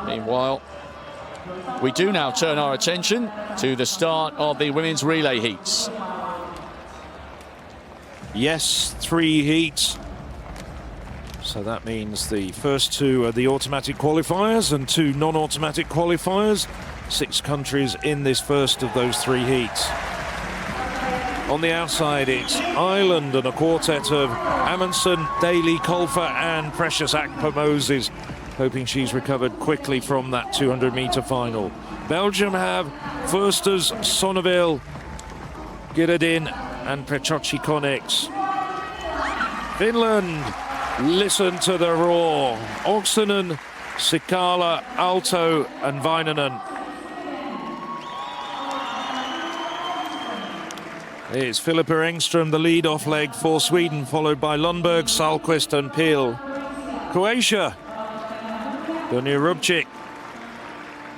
Meanwhile, we do now turn our attention to the start of the women's relay heats. Yes, 3 heats. So that means the first 2 are the automatic qualifiers and 2 non-automatic qualifiers. 6 countries in this first of those 3 heats. On the outside, it's Ireland and a quartet of Amundsen, Daly, Colfer and Precious Akpa-Moses, hoping she's recovered quickly from that 200-meter final. Belgium have Versters, Sonneville, Girardin and Prechochi-Konix. Finland, listen to the roar. Oksanen, Sikala, Aalto and Väinänen. It's Filippa Engström, the lead-off leg for Sweden, followed by Lundberg, Salquist and Peel. Croatia, Dunja Rubčić,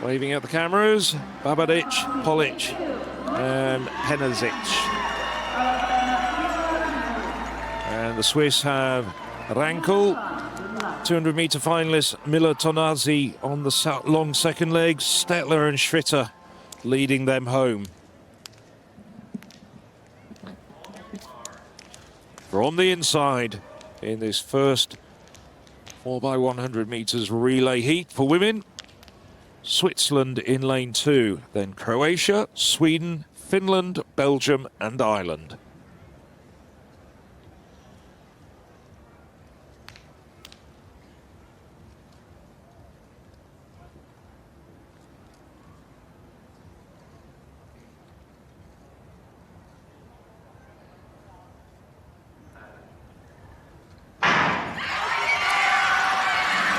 waving at the cameras, Babadic, Polic and Penazic. And the Swiss have Rankel, 200-meter finalist Miller Tonazi on the long second leg, Stettler and Schritter leading them home. From the inside in this first 4x100 meters relay heat for women, Switzerland in lane 2, then Croatia, Sweden, Finland, Belgium and Ireland.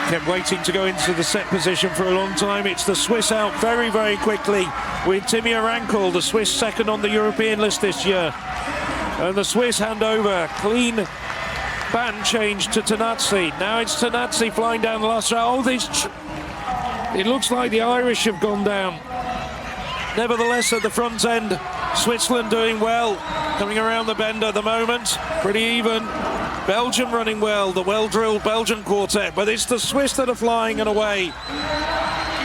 Kept waiting to go into the set position for a long time. It's the Swiss out very, very quickly with Timea Rankel, the Swiss second on the European list this year. And the Swiss hand over, clean baton change to Tanazzi. Now it's Tanazzi flying down the last round. It looks like the Irish have gone down. Nevertheless, at the front end, Switzerland doing well, coming around the bend at the moment, pretty even. Belgium running well, the well-drilled Belgian quartet, but it's the Swiss that are flying and away.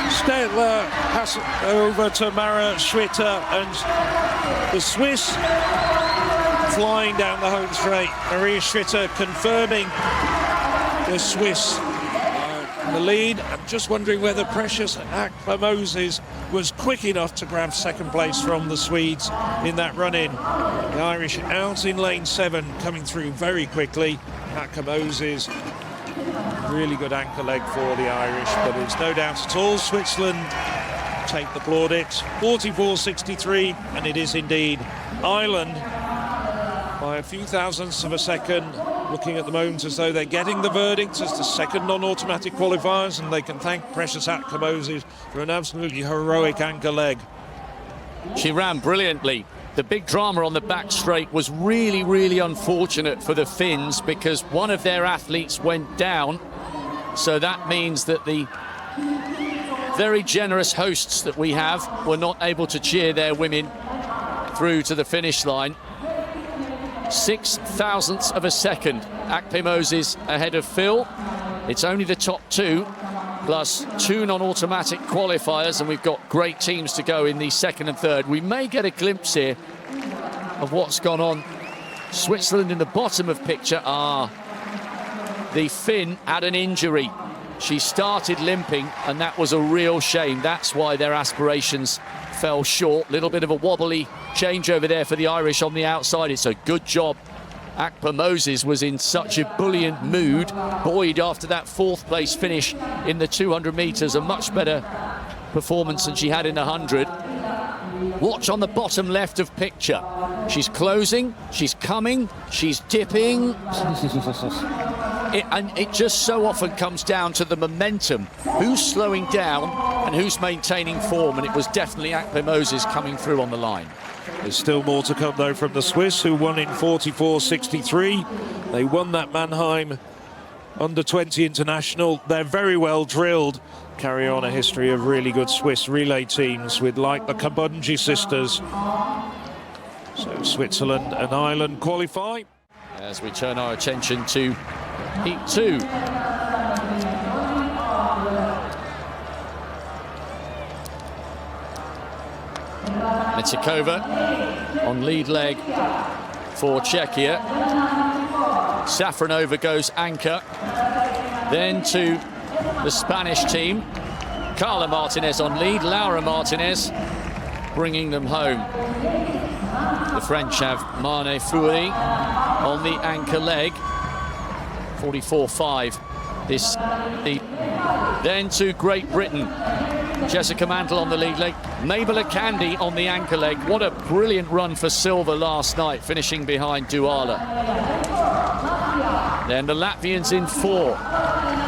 Stettler pass over to Mara Schwitter, and the Swiss flying down the home straight. Maria Schwitter confirming the Swiss the lead. I'm just wondering whether Precious Akpa-Moses was quick enough to grab second place from the Swedes in that run-in. The Irish out in lane 7, coming through very quickly. Akpa-Moses, really good anchor leg for the Irish, but it's no doubt at all Switzerland take the plaudits. 44.63, and it is indeed Ireland by a few thousandths of a second. Looking at the moment as though they're getting the verdict as the second non-automatic qualifiers, and they can thank Precious Akpa-Moses for an absolutely heroic anchor leg. She ran brilliantly. The big drama on the back straight was really, really unfortunate for the Finns because one of their athletes went down. So that means that the very generous hosts that we have were not able to cheer their women through to the finish line. 6 thousandths of a second. Akpa-Moses ahead of Phil. It's only the top 2 plus 2 non-automatic qualifiers, and we've got great teams to go in the second and third. We may get a glimpse here of what's gone on. Switzerland in the bottom of picture. The Finn had an injury. She started limping, and that was a real shame. That's why their aspirations fell short. Little bit of a wobbly change over there for the Irish on the outside. It's a good job. Akpa-Moses was in such a buoyant mood, buoyed after that 4th place finish in the 200 meters, a much better performance than she had in the 100. Watch on the bottom left of picture. She's closing, she's coming, she's dipping. And it just so often comes down to the momentum. Who's slowing down and who's maintaining form, and it was definitely Akpa-Moses coming through on the line. There's still more to come, though, from the Swiss, who won in 44.63. They won that Mannheim under-20 international. They're very well drilled. Carry on a history of really good Swiss relay teams with, like, the Kabunji sisters. So Switzerland and Ireland qualify. As we turn our attention to Heat 2. Mitikova on lead leg for Czechia. Safronova goes anchor. Then to the Spanish team. Carla Martinez on lead, Laura Martinez bringing them home. The French have Marne Foury on the anchor leg. 44.5. Then to Great Britain. Jessica Mantle on the lead leg. Mabel Akandi on the anchor leg. What a brilliant run for silver last night, finishing behind Duala. Then the Latvians in 4.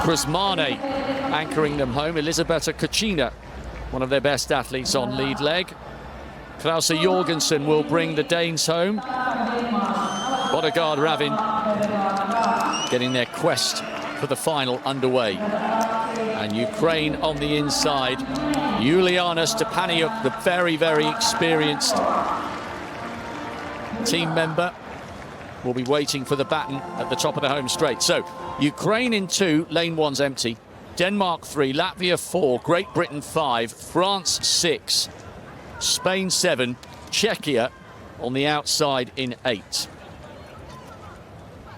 Krusmane anchoring them home. Elisabetta Kuchina, one of their best athletes, on lead leg. Krause Jorgensen will bring the Danes home. Bodegaard Ravin getting their quest for the final underway. And Ukraine on the inside. Yuliana Stepaniuk, the very, very experienced team member, will be waiting for the baton at the top of the home straight. So Ukraine in 2, lane 1's empty. Denmark 3, Latvia 4, Great Britain 5, France 6, Spain 7, Czechia on the outside in 8.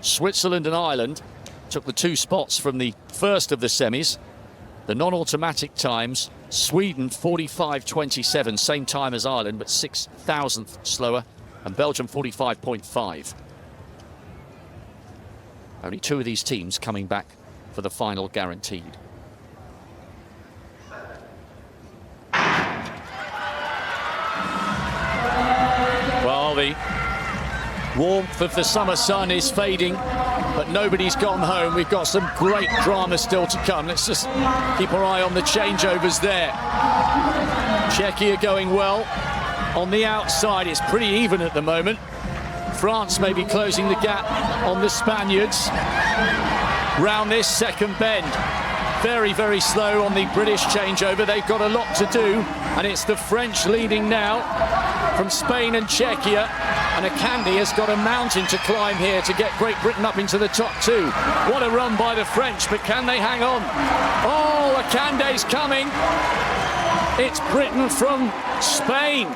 Switzerland and Ireland took the 2 spots from the first of the semis. The non-automatic times, Sweden 45.27, same time as Ireland, but 6,000th slower, and Belgium 45.5. Only 2 of these teams coming back for the final guaranteed. Well, the warmth of the summer sun is fading, but nobody's gone home. We've got some great drama still to come. Let's just keep our eye on the changeovers there. Czechia going well. On the outside, it's pretty even at the moment. France may be closing the gap on the Spaniards. Round this second bend. Very, very slow on the British changeover. They've got a lot to do, and it's the French leading now from Spain and Czechia. And Akandi has got a mountain to climb here to get Great Britain up into the top 2. What a run by the French, but can they hang on? Oh, Akandi's coming. It's Britain from Spain.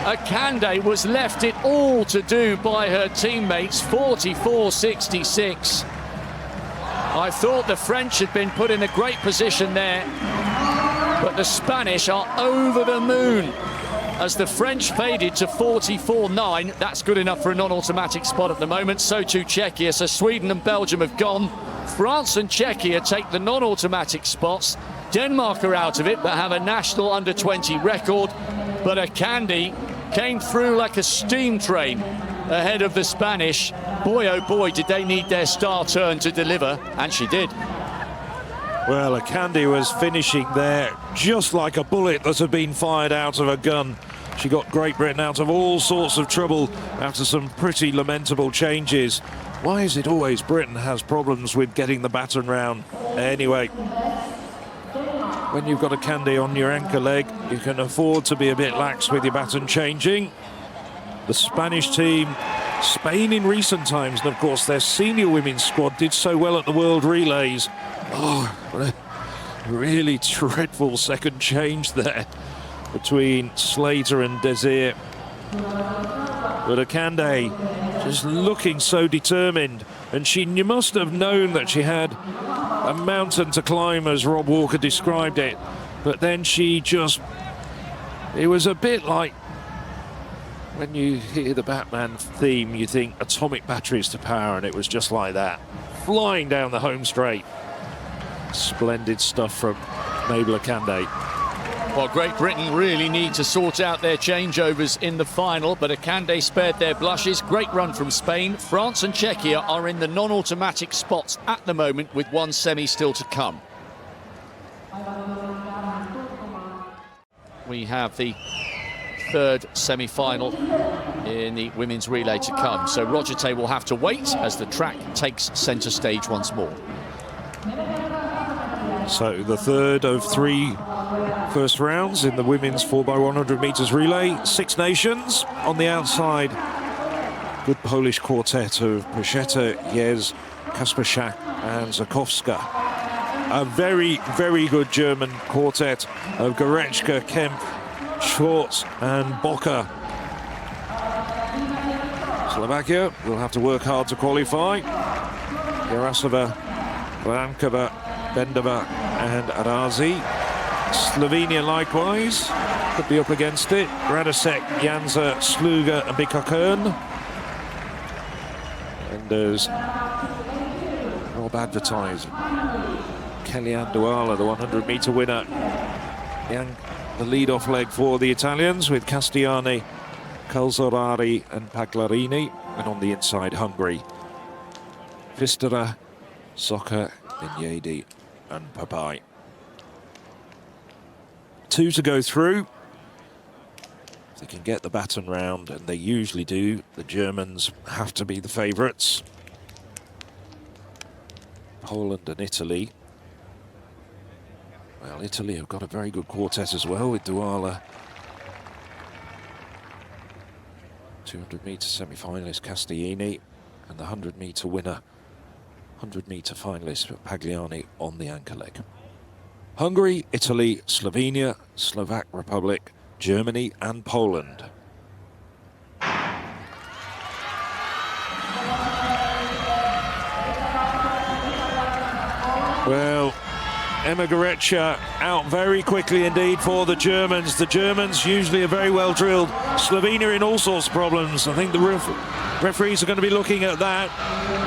Akandi was left it all to do by her teammates, 44.66. I thought the French had been put in a great position there, but the Spanish are over the moon as the French faded to 44.9. That's good enough for a non-automatic spot at the moment. So too Czechia. So Sweden and Belgium have gone. France and Czechia take the non-automatic spots. Denmark are out of it, but have a national under-20 record. But Akandi came through like a steam train ahead of the Spanish. Boy, oh boy, did they need their star turn to deliver, and she did. Well, Akandi was finishing there just like a bullet that had been fired out of a gun. She got Great Britain out of all sorts of trouble after some pretty lamentable changes. Why is it always Britain has problems with getting the baton round? Anyway, when you've got Akandi on your anchor leg, you can afford to be a bit lax with your baton changing. The Spanish team, Spain in recent times, and of course their senior women's squad did so well at the World Relays. Oh, what a really dreadful second change there between Slater and Desir. But Akandi just looking so determined, and you must have known that she had a mountain to climb, as Rob Walker described it. But then she just, it was a bit like when you hear the Batman theme, you think atomic batteries to power, and it was just like that, flying down the home straight. Splendid stuff from Mabel Akandi. Well, Great Britain really need to sort out their changeovers in the final, but Akandi spared their blushes. Great run from Spain. France and Czechia are in the non-automatic spots at the moment, with 1 semi still to come. We have the 3rd semi-final in the women's relay to come. So Roger Tay will have to wait as the track takes centre stage once more. So the 3rd of 3 first rounds in the women's 4x100 meters relay. 6 nations on the outside. Good Polish quartet of Paszeta, Jez, Kasperczak and Zakowska. A very, very good German quartet of Goretzka, Kempf, Schwartz and Boka. Slovakia will have to work hard to qualify. Jarasova, Brankova, Bendova and Arazi. Slovenia likewise could be up against it. Radosek, Janza, Sluga and Bika Kern. And there's Rob advertising. Kellyanne Douala, the 100-meter winner. The lead-off leg for the Italians with Castiani, Calzarari and Pagliarini. And on the inside, Hungary. Vistara, Soccer, Binyedi and Papai. 2 to go through. If they can get the baton round, and they usually do, the Germans have to be the favourites. Poland and Italy. Well, Italy have got a very good quartet as well with Douala. 200-meter semi-finalist Castiani and the 100-meter winner, 100-meter finalist Pagliani on the anchor leg. Hungary, Italy, Slovenia, Slovak Republic, Germany and Poland. Well, Emma Goretzka out very quickly indeed for the Germans. The Germans usually are very well drilled. Slovenia in all sorts of problems. I think the referees are going to be looking at that.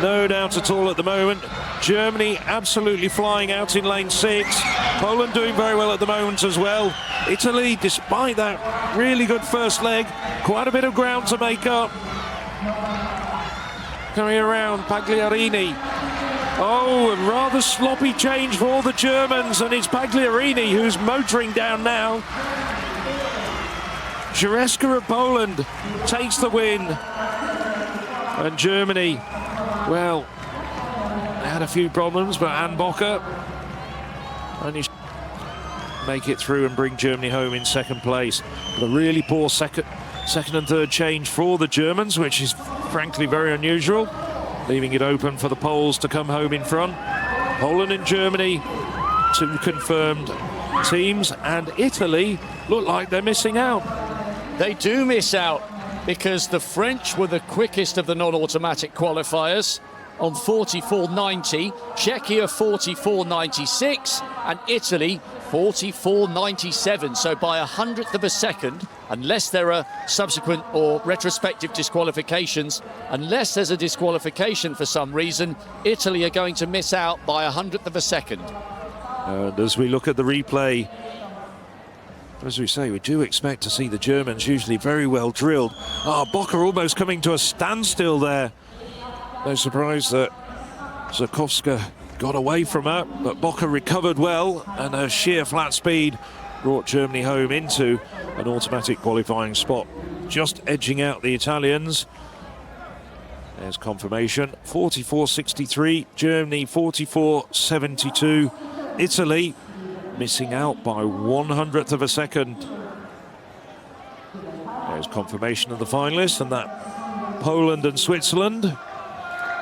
No doubt at all at the moment. Germany absolutely flying out in lane 6. Poland doing very well at the moment as well. Italy, despite that really good first leg, quite a bit of ground to make up. Coming around, Pagliarini. Oh, a rather sloppy change for the Germans, and it's Pagliarini who's motoring down now. Jareska of Poland takes the win. And Germany, well, they had a few problems, but Anne Bocker only make it through and bring Germany home in second place. But a really poor second and third change for the Germans, which is frankly very unusual, leaving it open for the Poles to come home in front. Poland and Germany, 2 confirmed teams, and Italy look like they're missing out. They do miss out because the French were the quickest of the non-automatic qualifiers on 44.90, Czechia 44.96 and Italy 44.97. So by 100th of a second, unless there are subsequent or retrospective disqualifications, unless there's a disqualification for some reason, Italy are going to miss out by 100th of a second. And as we look at the replay, as we say, we do expect to see the Germans, usually very well drilled. Bocker almost coming to a standstill there. No surprise that Zakowska got away from her, but Bocker recovered well, and her sheer flat speed brought Germany home into an automatic qualifying spot, just edging out the Italians. There's confirmation. 44.63, Germany 44.72, Italy missing out by 100th of a second. There's confirmation of the finalists, and that Poland and Switzerland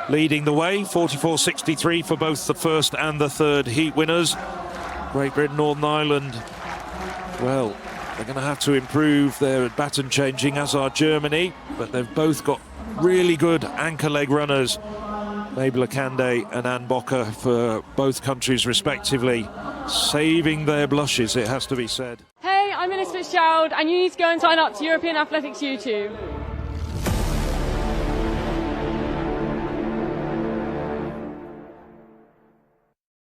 leading the way, 44.63 for both the first and the third heat winners. Great Britain, Northern Ireland, well, they're going to have to improve their baton changing, as are Germany, but they've both got really good anchor leg runners, Mabel Akande and Anne Bocker, for both countries respectively, saving their blushes, it has to be said. Hey, I'm Elizabeth Fitzgerald, and you need to go and sign up to European Athletics U20.